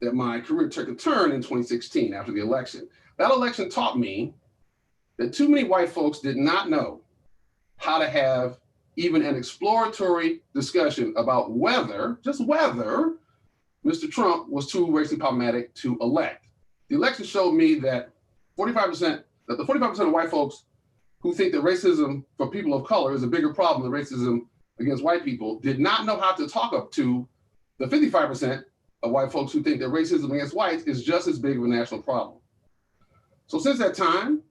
O: that my career took a turn in 2016 after the election. That election taught me that too many white folks did not know how to have even an exploratory discussion about whether, just whether, Mr. Trump was too racially problematic to elect. The election showed me that the 45% of white folks who think that racism for people of color is a bigger problem than racism against white people did not know how to talk up to the 55% of white folks who think that racism against whites is just as big of a national problem. So since that time,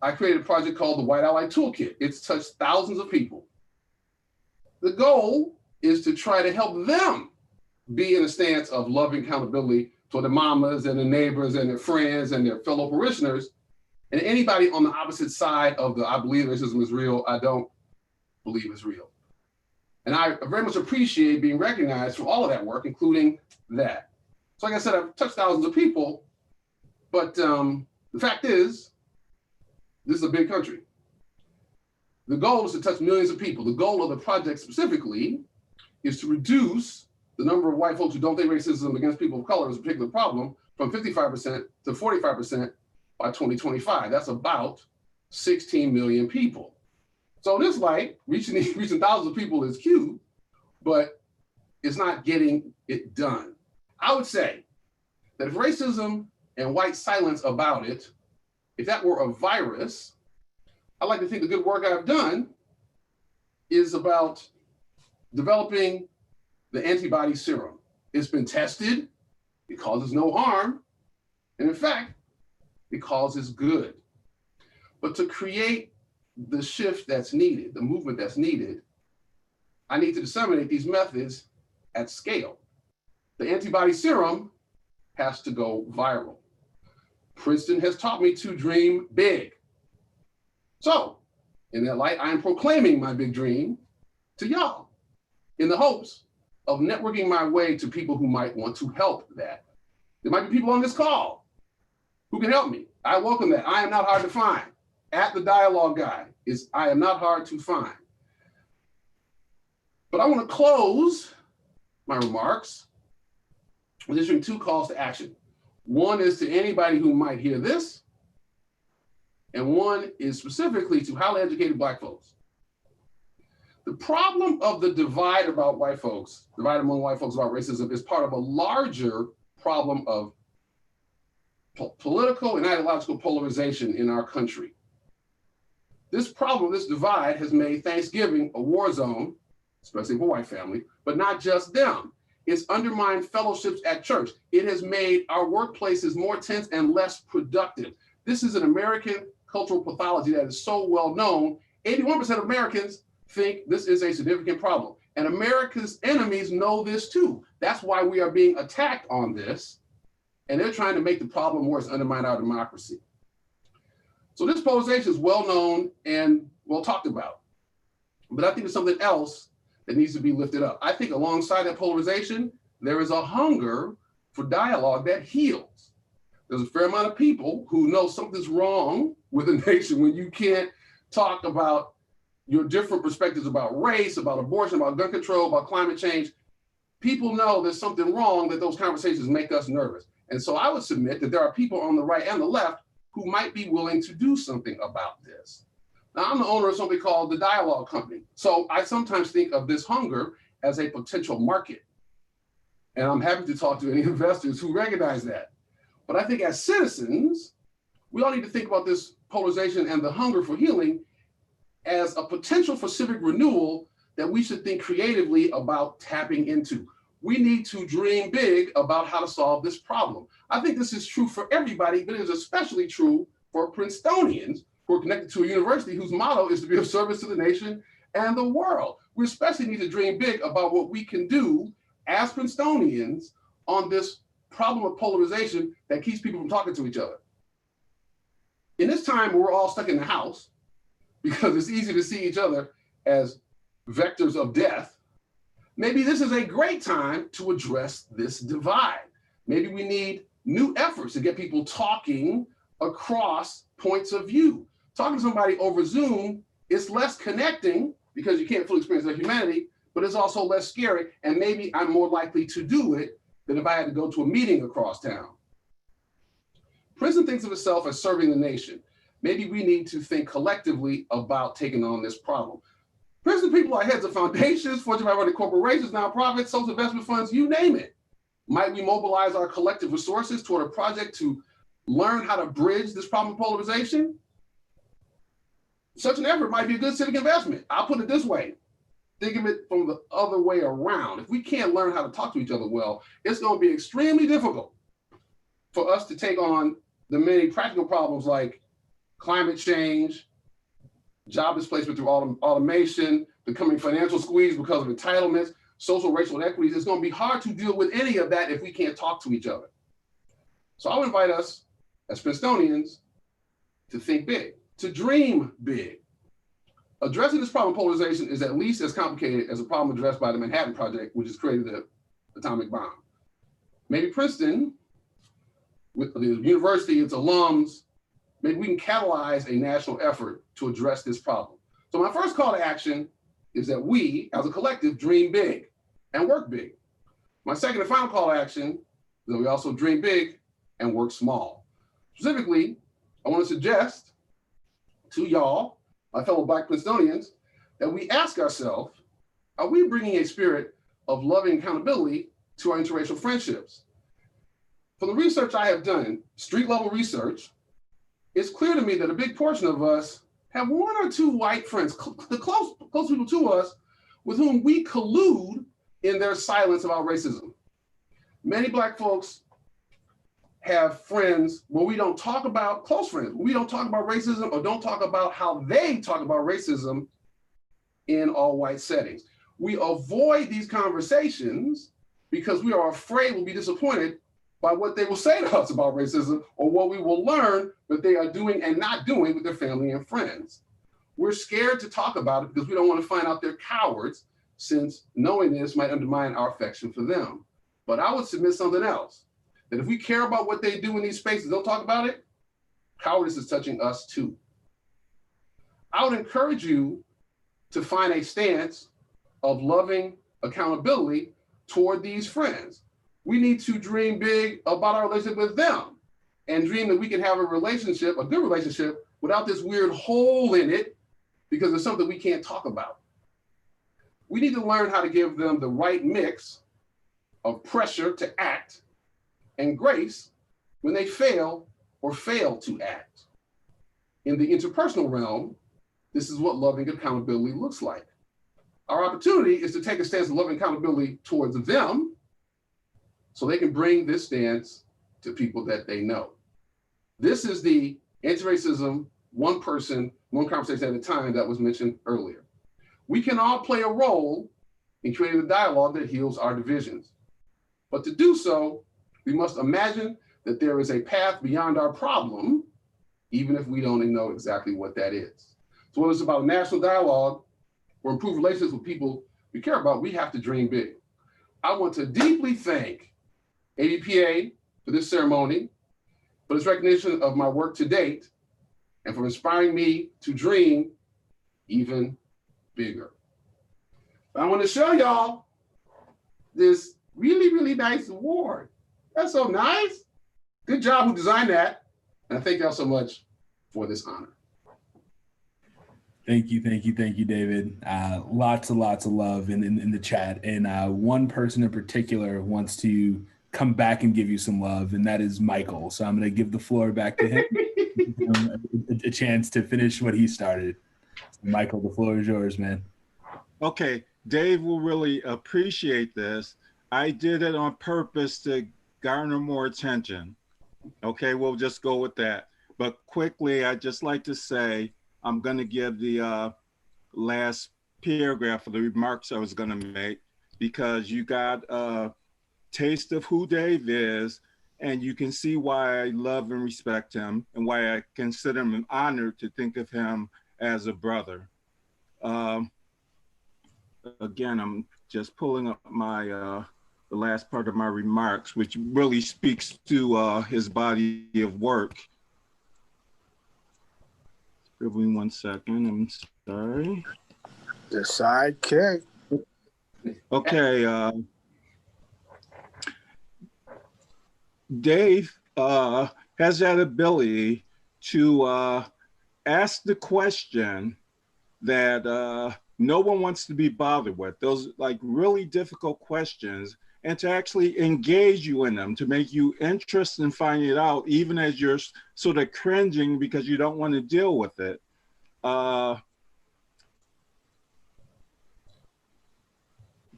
O: I created a project called the White Ally Toolkit. It's touched thousands of people. The goal is to try to help them be in a stance of loving accountability toward their mamas and their neighbors and their friends and their fellow parishioners, and anybody on the opposite side of the I believe racism is real, I don't believe it's real. And I very much appreciate being recognized for all of that work, including that. So like I said, I've touched thousands of people, but the fact is, this is a big country. The goal is to touch millions of people. The goal of the project specifically is to reduce the number of white folks who don't think racism against people of color is a particular problem from 55% to 45% by 2025. That's about 16 million people. So this like reaching thousands of people is cute, but it's not getting it done. I would say that if racism and white silence about it, if that were a virus, I like to think the good work I've done is about developing the antibody serum. It's been tested, it causes no harm, and in fact, it causes good. But to create the shift that's needed, the movement that's needed, I need to disseminate these methods at scale. The antibody serum has to go viral. Princeton has taught me to dream big. So, in that light, I am proclaiming my big dream to y'all in the hopes of networking my way to people who might want to help that. There might be people on this call who can help me. I welcome that. I am not hard to find. At the dialogue guide is I am not hard to find. But I want to close my remarks with issuing two calls to action. One is to anybody who might hear this, and one is specifically to highly educated Black folks. The problem of the divide about white folks, divide among white folks about racism, is part of a larger problem of political and ideological polarization in our country. This problem, this divide, has made Thanksgiving a war zone, especially for white family, but not just them. It's undermined fellowships at church. It has made our workplaces more tense and less productive. This is an American cultural pathology that is so well known. 81% of Americans think this is a significant problem. And America's enemies know this too. That's why we are being attacked on this. And they're trying to make the problem worse, undermine our democracy. So this polarization is well known and well talked about. But I think there's something else that needs to be lifted up. I think alongside that polarization, there is a hunger for dialogue that heals. There's a fair amount of people who know something's wrong with a nation when you can't talk about your different perspectives about race, about abortion, about gun control, about climate change. People know there's something wrong, that those conversations make us nervous. And so I would submit that there are people on the right and the left who might be willing to do something about this. Now, I'm the owner of something called the Dialogue Company. So I sometimes think of this hunger as a potential market. And I'm happy to talk to any investors who recognize that. But I think as citizens, we all need to think about this polarization and the hunger for healing as a potential for civic renewal that we should think creatively about tapping into. We need to dream big about how to solve this problem. I think this is true for everybody, but it is especially true for Princetonians who are connected to a university whose motto is to be of service to the nation and the world. We especially need to dream big about what we can do as Princetonians on this problem of polarization that keeps people from talking to each other. In this time, we're all stuck in the house because it's easy to see each other as vectors of death. Maybe this is a great time to address this divide. Maybe we need new efforts to get people talking across points of view. Talking to somebody over Zoom is less connecting because you can't fully experience their humanity, but it's also less scary. And maybe I'm more likely to do it than if I had to go to a meeting across town. Princeton thinks of itself as serving the nation. Maybe we need to think collectively about taking on this problem. Princeton people are heads of foundations, Fortune 500 corporations, nonprofits, social investment funds, you name it. Might we mobilize our collective resources toward a project to learn how to bridge this problem of polarization? Such an effort might be a good civic investment. I'll put it this way. think of it from the other way around. If we can't learn how to talk to each other well, it's going to be extremely difficult for us to take on the many practical problems like climate change, job displacement through automation, becoming financial squeeze because of entitlements, social racial inequities. It's going to be hard to deal with any of that if we can't talk to each other. So I'll invite us as Princetonians to think big, to dream big. Addressing this problem of polarization is at least as complicated as a problem addressed by the Manhattan Project, which has created the atomic bomb. Maybe Princeton, with the university, its alums, maybe we can catalyze a national effort to address this problem. So my first call to action is that we, as a collective, dream big and work big. My second and final call to action is that we also dream big and work small. Specifically, I want to suggest to y'all, my fellow Black Princetonians, that we ask ourselves, are we bringing a spirit of loving accountability to our interracial friendships? From the research I have done, street level research, it's clear to me that a big portion of us have one or two white friends, the close people to us, with whom we collude in their silence about racism. Many Black folks have friends where we don't talk about, close friends, we don't talk about racism or don't talk about how they talk about racism in all white settings. We avoid these conversations because we are afraid we'll be disappointed by what they will say to us about racism or what we will learn that they are doing and not doing with their family and friends. We're scared to talk about it because we don't want to find out they're cowards, since knowing this might undermine our affection for them. But I would submit something else, that if we care about what they do in these spaces, don't talk about it, cowardice is touching us too. I would encourage you to find a stance of loving accountability toward these friends. We need to dream big about our relationship with them and dream that we can have a relationship, a good relationship, without this weird hole in it because there's something we can't talk about. We need to learn how to give them the right mix of pressure to act and grace when they fail or fail to act. In the interpersonal realm, this is what loving accountability looks like. Our opportunity is to take a stance of loving accountability towards them so they can bring this stance to people that they know. This is the anti-racism, one person, one conversation at a time that was mentioned earlier. We can all play a role in creating a dialogue that heals our divisions. But to do so, we must imagine that there is a path beyond our problem, even if we don't know exactly what that is. So whether it's about a national dialogue or improve relationships with people we care about, we have to dream big. I want to deeply thank ABPA for this ceremony, for this recognition of my work to date, and for inspiring me to dream even bigger. I want to show y'all this really, really nice award. That's so nice. Good job who designed that. And I thank y'all so much for this honor.
A: Thank you, David. Lots of love in the chat. And one person in particular wants to come back and give you some love, and that is Michael. So I'm going to give the floor back to him, a chance to finish what he started. Michael, the floor is yours, man.
N: Okay, Dave will really appreciate this. I did it on purpose to garner more attention. Okay, we'll just go with that. But quickly, I'd just like to say, I'm going to give the last paragraph of the remarks I was going to make, because you got a taste of who Dave is, and you can see why I love and respect him and why I consider him an honor to think of him as a brother. Again, I'm just pulling up my the last part of my remarks, which really speaks to his body of work. Give me 1 second, I'm sorry.
P: The sidekick.
N: Okay, Dave has that ability to ask the question that no one wants to be bothered with. Those like really difficult questions, and to actually engage you in them, to make you interested in finding it out, even as you're sort of cringing because you don't want to deal with it.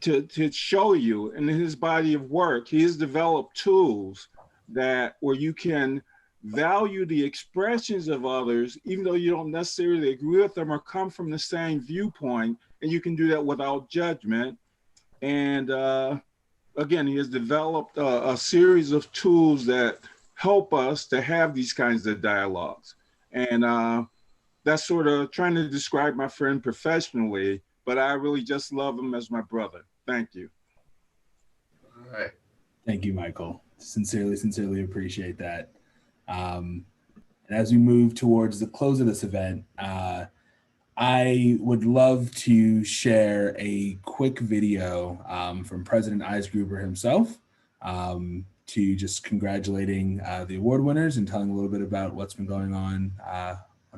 N: to show you in his body of work, he has developed tools that where you can value the expressions of others, even though you don't necessarily agree with them or come from the same viewpoint, and you can do that without judgment. And again, he has developed a series of tools that help us to have these kinds of dialogues. And that's sort of trying to describe my friend professionally, but I really just love him as my brother. Thank you.
O: All right.
A: Thank you, Michael. Sincerely appreciate that. And as we move towards the close of this event, I would love to share a quick video from President Eisgruber himself to just congratulating the award winners and telling a little bit about what's been going on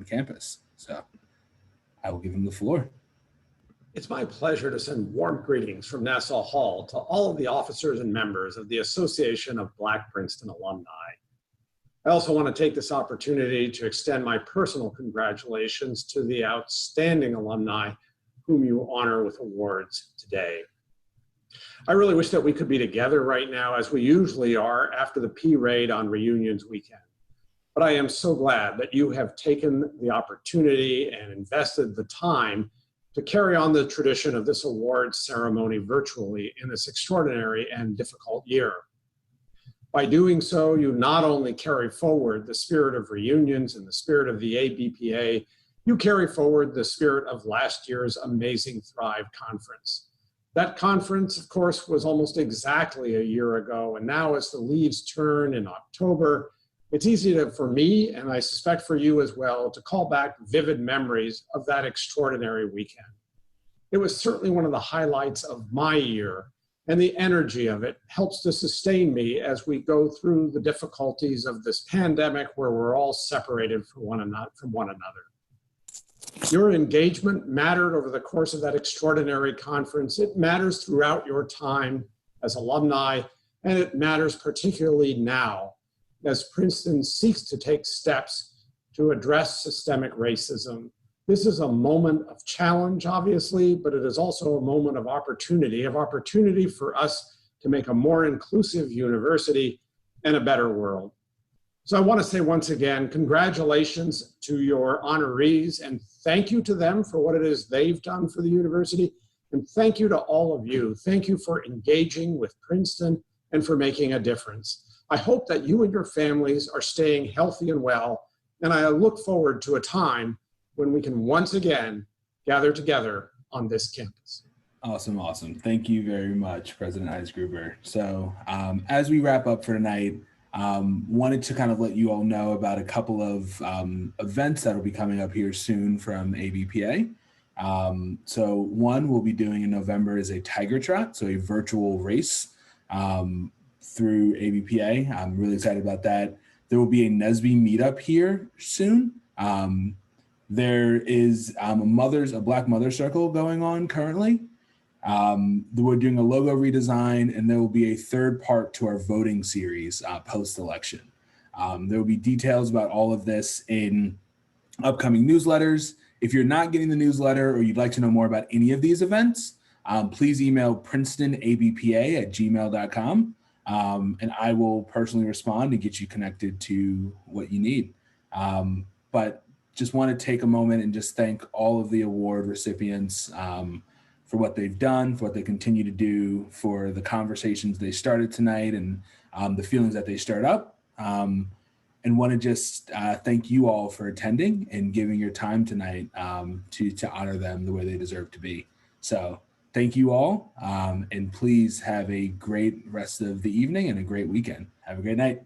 A: campus. So I will give him the floor.
Q: It's my pleasure to send warm greetings from Nassau Hall to all of the officers and members of the Association of Black Princeton Alumni. I also want to take this opportunity to extend my personal congratulations to the outstanding alumni whom you honor with awards today. I really wish that we could be together right now as we usually are after the P-Raid on reunions weekend. But I am so glad that you have taken the opportunity and invested the time to carry on the tradition of this awards ceremony virtually in this extraordinary and difficult year. By doing so, you not only carry forward the spirit of reunions and the spirit of the ABPA, you carry forward the spirit of last year's amazing Thrive conference. That conference, of course, was almost exactly a year ago, and now as the leaves turn in October, it's easy for me, and I suspect for you as well, to call back vivid memories of that extraordinary weekend. It was certainly one of the highlights of my year, and the energy of it helps to sustain me as we go through the difficulties of this pandemic where we're all separated from one another. Your engagement mattered over the course of that extraordinary conference. It matters throughout your time as alumni, and it matters particularly now as Princeton seeks to take steps to address systemic racism. This is a moment of challenge, obviously, but it is also a moment of opportunity for us to make a more inclusive university and a better world. So I want to say once again, congratulations to your honorees and thank you to them for what it is they've done for the university. And thank you to all of you. Thank you for engaging with Princeton and for making a difference. I hope that you and your families are staying healthy and well, and I look forward to a time when we can once again gather together on this campus.
A: Awesome. Thank you very much, President Eisgruber. So as we wrap up for tonight, wanted to kind of let you all know about a couple of events that will be coming up here soon from ABPA. So one we'll be doing in November is a Tiger Trot, so a virtual race through ABPA. I'm really excited about that. There will be a NSBE meetup here soon. There is a Black Mother Circle going on currently. We're doing a logo redesign, and there will be a third part to our voting series post-election. There will be details about all of this in upcoming newsletters. If you're not getting the newsletter or you'd like to know more about any of these events, please email princetonabpa@gmail.com, and I will personally respond to get you connected to what you need. But just want to take a moment and just thank all of the award recipients for what they've done, for what they continue to do, for the conversations they started tonight and the feelings that they stirred up. And want to just thank you all for attending and giving your time tonight to honor them the way they deserve to be. So thank you all, and please have a great rest of the evening and a great weekend. Have a great night.